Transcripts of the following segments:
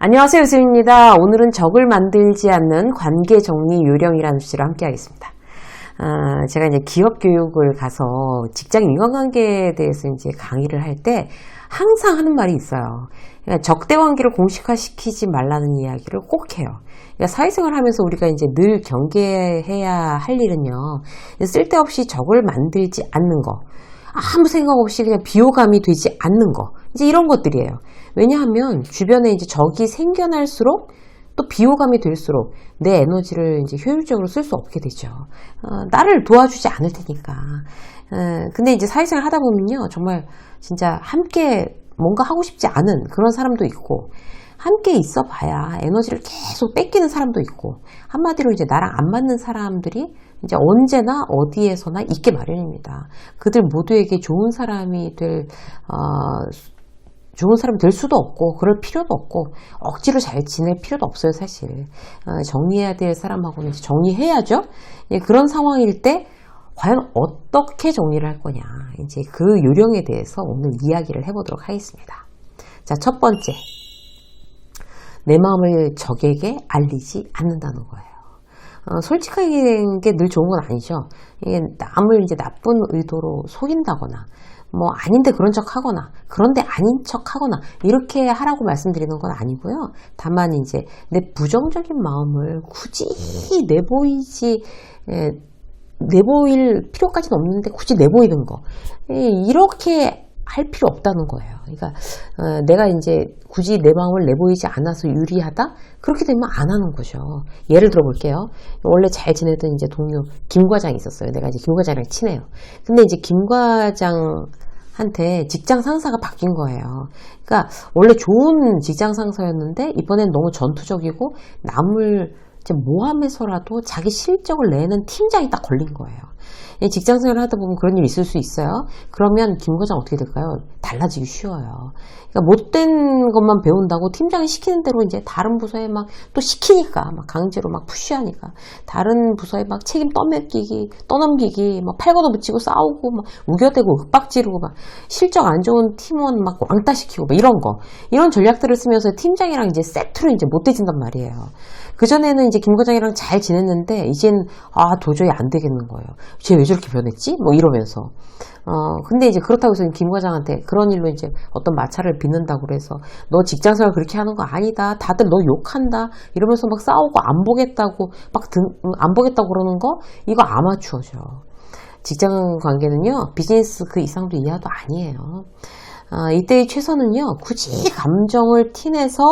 안녕하세요, 유수입니다. 오늘은 적을 만들지 않는 관계 정리 요령이라는 주제로 함께 하겠습니다. 제가 이제 기업 교육을 가서 직장 인간관계에 대해서 이제 강의를 할 때 항상 하는 말이 있어요. 그러니까 적대 관계를 공식화시키지 말라는 이야기를 꼭 해요. 그러니까 사회생활 하면서 우리가 이제 늘 경계해야 할 일은요, 쓸데없이 적을 만들지 않는 거, 아무 생각 없이 그냥 비호감이 되지 않는 거, 이제 이런 것들이에요. 왜냐하면 주변에 이제 적이 생겨날수록 또 비호감이 될수록 내 에너지를 이제 효율적으로 쓸 수 없게 되죠. 나를 도와주지 않을 테니까. 근데 이제 사회생활 하다 보면요, 정말 진짜 함께 뭔가 하고 싶지 않은 그런 사람도 있고, 함께 있어 봐야 에너지를 계속 뺏기는 사람도 있고, 한마디로 이제 나랑 안 맞는 사람들이 이제 언제나 어디에서나 있게 마련입니다. 그들 모두에게 좋은 사람이 될 수도 없고, 그럴 필요도 없고, 억지로 잘 지낼 필요도 없어요, 사실. 정리해야 될 사람하고는 이제 정리해야죠. 그런 상황일 때 과연 어떻게 정리를 할 거냐, 이제 그 요령에 대해서 오늘 이야기를 해보도록 하겠습니다. 자, 첫 번째, 내 마음을 적에게 알리지 않는다는 거예요. 솔직하게 되는 게 늘 좋은 건 아니죠. 이게 남을 이제 나쁜 의도로 속인다거나, 뭐 아닌데 그런 척 하거나, 그런데 아닌 척 하거나, 이렇게 하라고 말씀드리는 건 아니고요. 다만 이제 내 부정적인 마음을 굳이 내보일 필요까지는 없는데 굳이 내보이는 거, 이렇게 할 필요 없다는 거예요. 그러니까 내가 이제 굳이 내 마음을 내보이지 않아서 유리하다? 그렇게 되면 안 하는 거죠. 예를 들어 볼게요. 원래 잘 지내던 이제 동료 김 과장이 있었어요. 내가 이제 김 과장이랑 친해요. 근데 이제 김 과장한테 직장 상사가 바뀐 거예요. 그러니까 원래 좋은 직장 상사였는데 이번엔 너무 전투적이고 남을 이제 모함해서라도 자기 실적을 내는 팀장이 딱 걸린 거예요. 직장 생활을 하다 보면 그런 일이 있을 수 있어요. 그러면 김 과장 어떻게 될까요? 달라지기 쉬워요. 그러니까 못된 것만 배운다고 팀장이 시키는 대로 이제 다른 부서에 막 또 시키니까, 막 강제로 막 푸시하니까, 다른 부서에 막 책임 떠넘기기, 막 팔 걷어붙이고 싸우고, 막 우겨대고 윽박지르고, 막 실적 안 좋은 팀원 막 왕따 시키고, 막 이런 전략들을 쓰면서 팀장이랑 이제 세트로 이제 못돼진단 말이에요. 그전에는 이제 김 과장이랑 잘 지냈는데, 이젠, 도저히 안 되겠는 거예요. 쟤 왜 저렇게 변했지? 뭐 이러면서. 근데 이제 그렇다고 해서 김 과장한테 그런 일로 이제 어떤 마찰을 빚는다고 그래서, 너 직장생활 그렇게 하는 거 아니다. 다들 너 욕한다. 이러면서 막 싸우고 안 보겠다고, 안 보겠다고 그러는 거? 이거 아마추어죠. 직장 관계는요, 비즈니스 그 이상도 이하도 아니에요. 이때의 최선은요, 굳이 감정을 티내서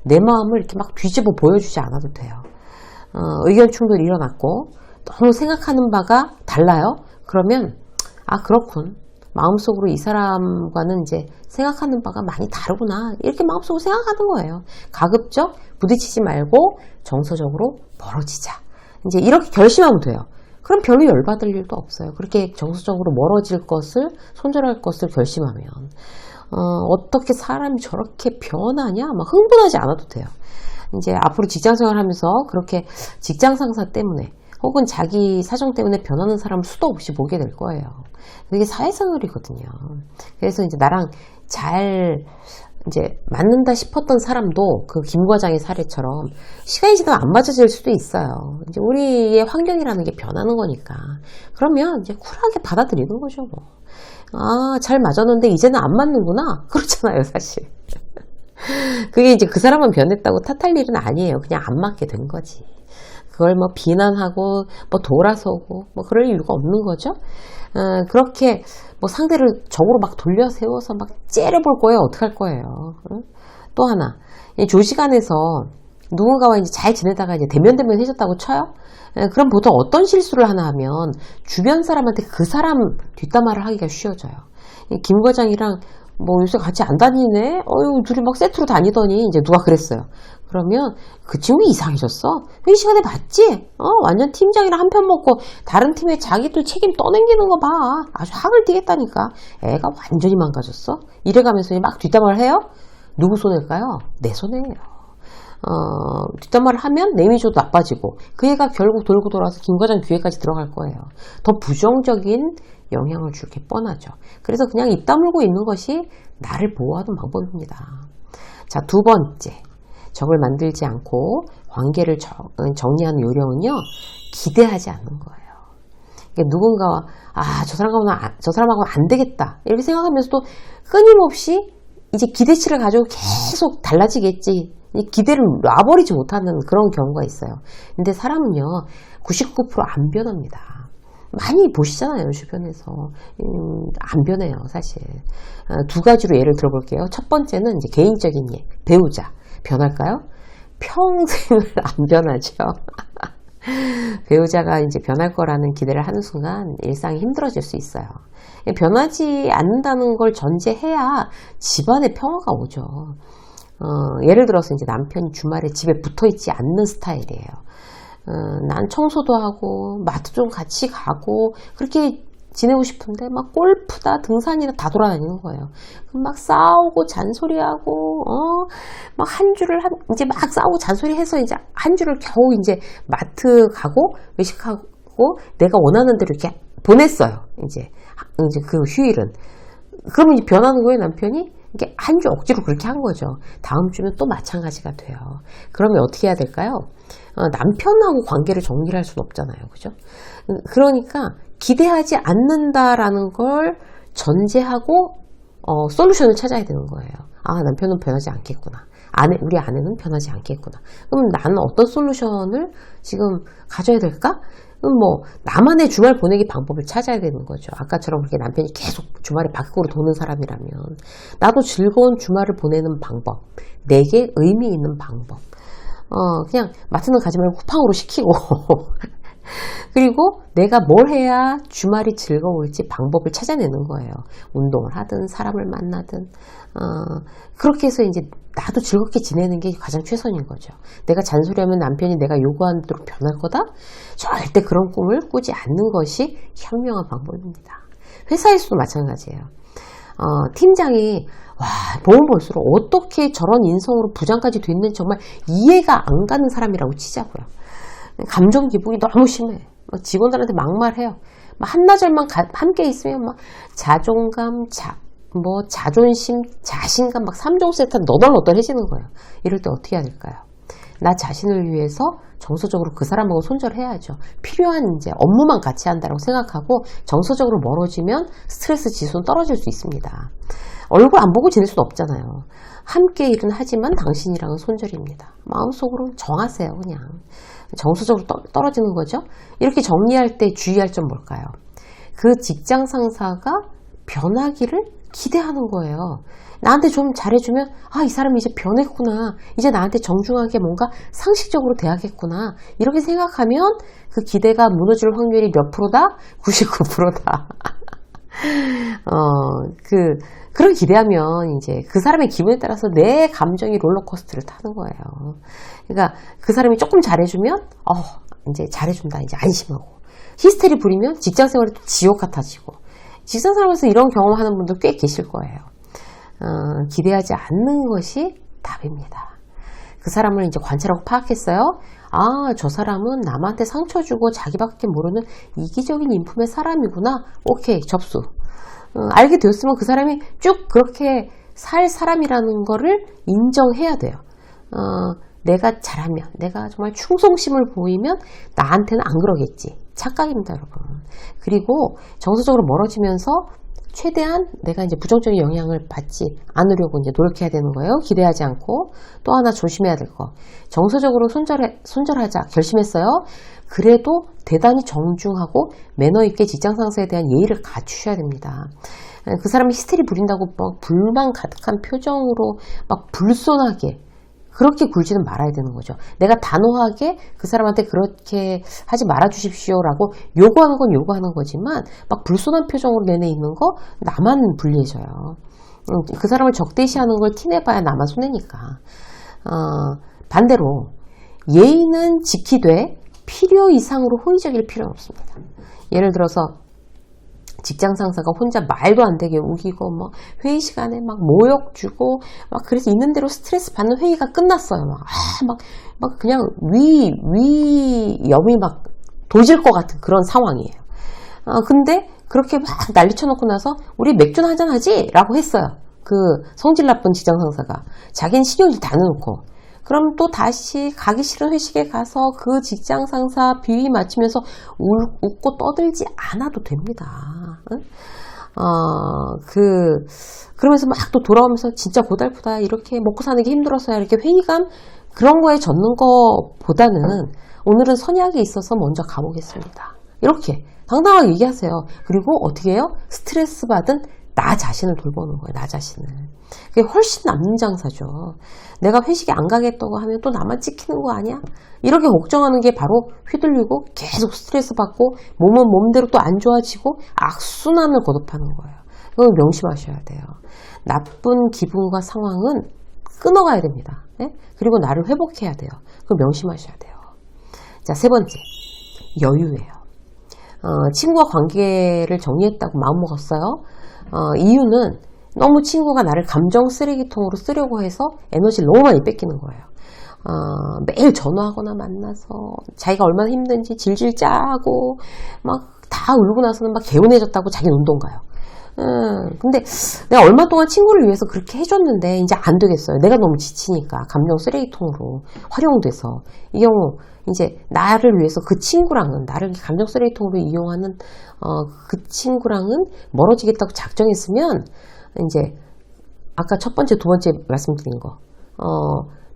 내 마음을 이렇게 막 뒤집어 보여주지 않아도 돼요. 의견 충돌이 일어났고 너무 생각하는 바가 달라요. 그러면 그렇군, 마음속으로 이 사람과는 이제 생각하는 바가 많이 다르구나, 이렇게 마음속으로 생각하는 거예요. 가급적 부딪히지 말고 정서적으로 멀어지자, 이제 이렇게 결심하면 돼요. 그럼 별로 열받을 일도 없어요. 그렇게 정서적으로 멀어질 것을, 손절할 것을 결심하면. 어떻게 사람이 저렇게 변하냐? 막 흥분하지 않아도 돼요. 이제 앞으로 직장생활 하면서 그렇게 직장 상사 때문에 혹은 자기 사정 때문에 변하는 사람을 수도 없이 보게 될 거예요. 그게 사회생활이거든요. 그래서 이제 나랑 잘 이제 맞는다 싶었던 사람도 그 김 과장의 사례처럼 시간이 지나면 안 맞아질 수도 있어요. 이제 우리의 환경이라는 게 변하는 거니까. 그러면 이제 쿨하게 받아들이는 거죠, 뭐. 잘 맞았는데 이제는 안 맞는구나. 그렇잖아요, 사실. 그게 이제 그 사람만 변했다고 탓할 일은 아니에요. 그냥 안 맞게 된 거지. 그걸 뭐 비난하고 뭐 돌아서고 뭐 그럴 이유가 없는 거죠. 그렇게 뭐 상대를 적으로 막 돌려 세워서 막 째려볼 거예요. 어떡할 거예요. 또 하나, 조시간에서 누군가와 이제 잘 지내다가 이제 대면대면 해줬다고 쳐요. 그럼 보통 어떤 실수를 하나 하면 주변 사람한테 그 사람 뒷담화를 하기가 쉬워져요. 김 과장이랑 뭐 요새 같이 안 다니네? 둘이 막 세트로 다니더니 이제 누가 그랬어요. 그러면 그 친구 이상해졌어? 회의 시간에 봤지? 완전 팀장이랑 한 편 먹고 다른 팀에 자기들 책임 떠넘기는 거 봐. 아주 학을 띠겠다니까. 애가 완전히 망가졌어? 이래가면서 막 뒷담화를 해요? 누구 손해일까요? 내 손해예요. 뒷담화를 하면 내 이미지도 나빠지고 그 애가 결국 돌고 돌아서 김 과장 귀에까지 들어갈 거예요. 더 부정적인 영향을 줄 게 뻔하죠. 그래서 그냥 입 다물고 있는 것이 나를 보호하는 방법입니다. 자, 두 번째, 적을 만들지 않고 관계를 정리하는 요령은요, 기대하지 않는 거예요. 그러니까 누군가와 저 사람하고는 안 되겠다 이렇게 생각하면서도 끊임없이 이제 기대치를 가지고 계속 달라지겠지, 기대를 놔버리지 못하는 그런 경우가 있어요. 근데 사람은요 99%안 변합니다. 많이 보시잖아요, 주변에서. 안 변해요, 사실. 두 가지로 예를 들어볼게요. 첫 번째는 이제 개인적인 예, 배우자. 변할까요? 평생을 안 변하죠. 배우자가 이제 변할 거라는 기대를 하는 순간 일상이 힘들어질 수 있어요. 변하지 않는다는 걸 전제해야 집안에 평화가 오죠. 예를 들어서 이제 남편이 주말에 집에 붙어 있지 않는 스타일이에요. 난 청소도 하고 마트 좀 같이 가고 그렇게 지내고 싶은데 막 골프다 등산이나 다 돌아다니는 거예요. 막 싸우고 잔소리하고 막 한 주를 이제 막 싸우고 잔소리해서 이제 한 주를 겨우 이제 마트 가고 외식하고 내가 원하는 대로 이렇게 보냈어요. 이제 그 휴일은. 그러면 이제 변하는 거예요, 남편이. 이게 한 주 억지로 그렇게 한 거죠. 다음 주면 또 마찬가지가 돼요. 그러면 어떻게 해야 될까요? 남편하고 관계를 정리를 할 수는 없잖아요. 그죠? 그러니까 기대하지 않는다라는 걸 전제하고 솔루션을 찾아야 되는 거예요. 남편은 변하지 않겠구나. 우리 아내는 변하지 않겠구나. 그럼 나는 어떤 솔루션을 지금 가져야 될까? 뭐 나만의 주말 보내기 방법을 찾아야 되는 거죠. 아까처럼 그렇게 남편이 계속 주말에 밖으로 도는 사람이라면 나도 즐거운 주말을 보내는 방법, 내게 의미 있는 방법, 그냥 마트는 가지 말고 쿠팡으로 시키고 그리고 내가 뭘 해야 주말이 즐거울지 방법을 찾아내는 거예요. 운동을 하든 사람을 만나든 그렇게 해서 이제 나도 즐겁게 지내는 게 가장 최선인 거죠. 내가 잔소리하면 남편이 내가 요구하는 대로 변할 거다? 절대 그런 꿈을 꾸지 않는 것이 현명한 방법입니다. 회사에서도 마찬가지예요. 팀장이 보면 볼수록 어떻게 저런 인성으로 부장까지 됐는지 정말 이해가 안 가는 사람이라고 치자고요. 감정 기복이 너무 심해. 직원들한테 막말해요. 한나절만 함께 있으면 막 자존감, 자존심, 자신감 막 3종 세트 너덜너덜해지는 거예요. 이럴 때 어떻게 해야 될까요? 나 자신을 위해서 정서적으로 그 사람하고 손절해야죠. 필요한 이제 업무만 같이 한다고 생각하고 정서적으로 멀어지면 스트레스 지수는 떨어질 수 있습니다. 얼굴 안 보고 지낼 수는 없잖아요. 함께 일은 하지만 당신이랑은 손절입니다. 마음속으로 정하세요. 그냥 정서적으로 떨어지는 거죠. 이렇게 정리할 때 주의할 점 뭘까요? 그 직장 상사가 변하기를 기대하는 거예요. 나한테 좀 잘해주면 이 사람이 이제 변했구나, 이제 나한테 정중하게 뭔가 상식적으로 대하겠구나, 이렇게 생각하면 그 기대가 무너질 확률이 몇 프로다? 99%다. 그런 기대하면 이제 그 사람의 기분에 따라서 내 감정이 롤러코스터를 타는 거예요. 그러니까 그 사람이 조금 잘해주면 이제 잘해준다, 이제 안심하고, 히스테리 부리면 직장 생활이 또 지옥 같아지고, 직장 생활에서 이런 경험하는 분들 꽤 계실 거예요. 기대하지 않는 것이 답입니다. 그 사람을 이제 관찰하고 파악했어요. 저 사람은 남한테 상처 주고 자기밖에 모르는 이기적인 인품의 사람이구나. 오케이, 접수. 알게 되었으면 그 사람이 쭉 그렇게 살 사람이라는 거를 인정해야 돼요. 내가 잘하면, 내가 정말 충성심을 보이면 나한테는 안 그러겠지. 착각입니다, 여러분. 그리고 정서적으로 멀어지면서 최대한 내가 이제 부정적인 영향을 받지 않으려고 이제 노력해야 되는 거예요. 기대하지 않고. 또 하나 조심해야 될 거. 정서적으로 손절하자 결심했어요. 그래도 대단히 정중하고 매너 있게 직장 상사에 대한 예의를 갖추셔야 됩니다. 그 사람이 히스테리 부린다고 막 불만 가득한 표정으로 막 불손하게 그렇게 굴지는 말아야 되는 거죠. 내가 단호하게 그 사람한테 그렇게 하지 말아 주십시오라고 요구하는 건 요구하는 거지만 막 불손한 표정으로 내내 있는 거 나만 불리해져요. 그 사람을 적대시하는 걸 티내봐야 나만 손해니까. 반대로 예의는 지키되 필요 이상으로 호의적일 필요는 없습니다. 예를 들어서 직장 상사가 혼자 말도 안 되게 우기고 막 회의 시간에 막 모욕 주고 막 그래서 있는 대로 스트레스 받는 회의가 끝났어요. 막 그냥 위염이 막 도질 것 같은 그런 상황이에요. 근데 그렇게 막 난리 쳐놓고 나서 우리 맥주나 한잔 하지? 라고 했어요. 그 성질 나쁜 직장 상사가. 자기는 신경질 다 내놓고. 그럼 또 다시 가기 싫은 회식에 가서 그 직장 상사 비위 맞추면서 웃고 떠들지 않아도 됩니다. 응? 그러면서 막 또 돌아오면서 진짜 고달프다. 이렇게 먹고 사는 게 힘들어서야 이렇게 회의감 그런 거에 젖는 거보다는 오늘은 선약이 있어서 먼저 가보겠습니다. 이렇게 당당하게 얘기하세요. 그리고 어떻게 해요? 스트레스 받은 나 자신을 돌보는 거예요. 나 자신을. 그게 훨씬 남는 장사죠. 내가 회식에 안 가겠다고 하면 또 나만 찍히는 거 아니야? 이렇게 걱정하는 게 바로 휘둘리고 계속 스트레스 받고 몸은 몸대로 또 안 좋아지고 악순환을 거듭하는 거예요. 이건 명심하셔야 돼요. 나쁜 기분과 상황은 끊어가야 됩니다. 네? 그리고 나를 회복해야 돼요. 그걸 명심하셔야 돼요. 자, 세 번째, 여유예요. 친구와 관계를 정리했다고 마음먹었어요. 이유는 너무 친구가 나를 감정 쓰레기통으로 쓰려고 해서 에너지를 너무 많이 뺏기는 거예요. 매일 전화하거나 만나서 자기가 얼마나 힘든지 질질 짜고 막 다 울고 나서는 막 개운해졌다고 자기는 운동 가요. 근데 내가 얼마 동안 친구를 위해서 그렇게 해줬는데 이제 안 되겠어요. 내가 너무 지치니까 감정 쓰레기통으로 활용돼서 이 경우 이제 나를 위해서 그 친구랑은 나를 감정 쓰레기통으로 이용하는 그 친구랑은 멀어지겠다고 작정했으면 이제 아까 첫 번째, 두 번째 말씀드린 거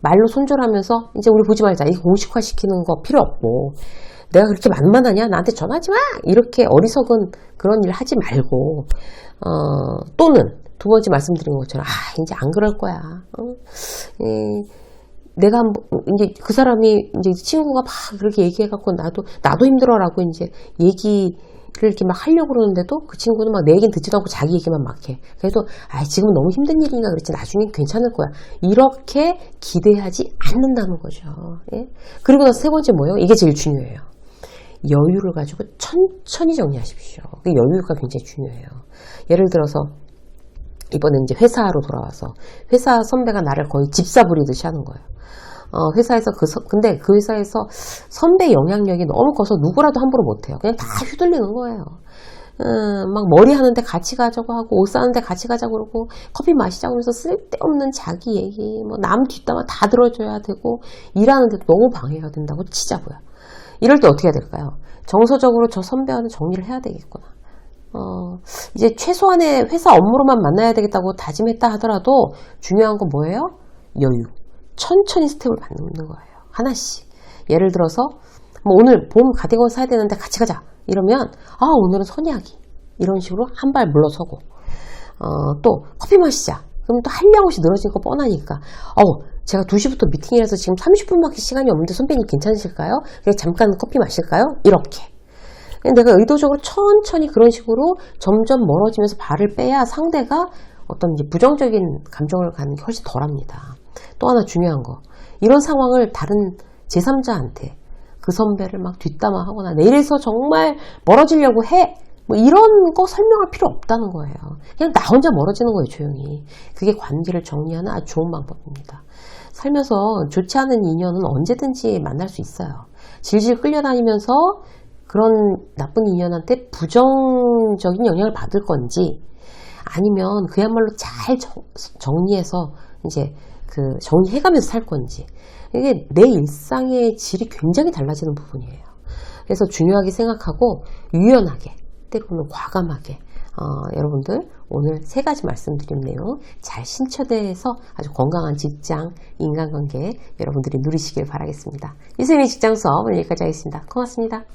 말로 손절하면서 이제 우리 보지 말자. 이거 공식화 시키는 거 필요 없고 내가 그렇게 만만하냐? 나한테 전화하지 마! 이렇게 어리석은 그런 일 하지 말고 또는 두 번째 말씀드린 것처럼 이제 안 그럴 거야. 내가 이제 그 사람이 이제 친구가 막 그렇게 얘기해갖고 나도 힘들어라고 이제 얘기를 이렇게 막 하려고 그러는데도 그 친구는 막 내 얘기는 듣지도 않고 자기 얘기만 막 해. 그래서 지금 너무 힘든 일이니까 그렇지 나중엔 괜찮을 거야. 이렇게 기대하지 않는다는 거죠. 예? 그리고 나서 세 번째 뭐예요? 이게 제일 중요해요. 여유를 가지고 천천히 정리하십시오. 그 여유가 굉장히 중요해요. 예를 들어서 이번에 이제 회사로 돌아와서 회사 선배가 나를 거의 집사 부리듯이 하는 거예요. 회사에서 근데 그 회사에서 선배 영향력이 너무 커서 누구라도 함부로 못해요. 그냥 다 휘둘리는 거예요. 막 머리 하는데 같이 가자고 하고 옷 사는데 같이 가자고 그러고 커피 마시자고 해서 쓸데없는 자기 얘기 뭐 남 뒷담화 다 들어줘야 되고 일하는데도 너무 방해가 된다고 치자고요. 이럴 때 어떻게 해야 될까요? 정서적으로 저 선배와는 정리를 해야 되겠구나. 이제 최소한의 회사 업무로만 만나야 되겠다고 다짐했다 하더라도 중요한 건 뭐예요? 여유. 천천히 스텝을 밟는 거예요. 하나씩. 예를 들어서 뭐 오늘 봄 가디건 사야 되는데 같이 가자. 이러면 오늘은 선이야기. 이런 식으로 한 발 물러서고 또 커피 마시자. 그럼 또 한 명씩 늘어진 거 뻔하니까 제가 2시부터 미팅이라서 지금 30분밖에 시간이 없는데 선배님 괜찮으실까요? 그냥 잠깐 커피 마실까요? 이렇게. 내가 의도적으로 천천히 그런 식으로 점점 멀어지면서 발을 빼야 상대가 어떤 이제 부정적인 감정을 갖는 게 훨씬 덜합니다. 또 하나 중요한 거. 이런 상황을 다른 제3자한테 그 선배를 막 뒷담화하거나 내일에서 정말 멀어지려고 해. 뭐 이런 거 설명할 필요 없다는 거예요. 그냥 나 혼자 멀어지는 거예요, 조용히. 그게 관계를 정리하는 아주 좋은 방법입니다. 살면서 좋지 않은 인연은 언제든지 만날 수 있어요. 질질 끌려다니면서 그런 나쁜 인연한테 부정적인 영향을 받을 건지 아니면 그야말로 잘 정리해서 이제 정리해가면서 살 건지 이게 내 일상의 질이 굉장히 달라지는 부분이에요. 그래서 중요하게 생각하고 유연하게 때로는 과감하게 여러분들 오늘 3가지 말씀드린 내용 잘 신체돼서 아주 건강한 직장, 인간관계 여러분들이 누리시길 바라겠습니다. 유쌤의 직장 수업 오늘 여기까지 하겠습니다. 고맙습니다.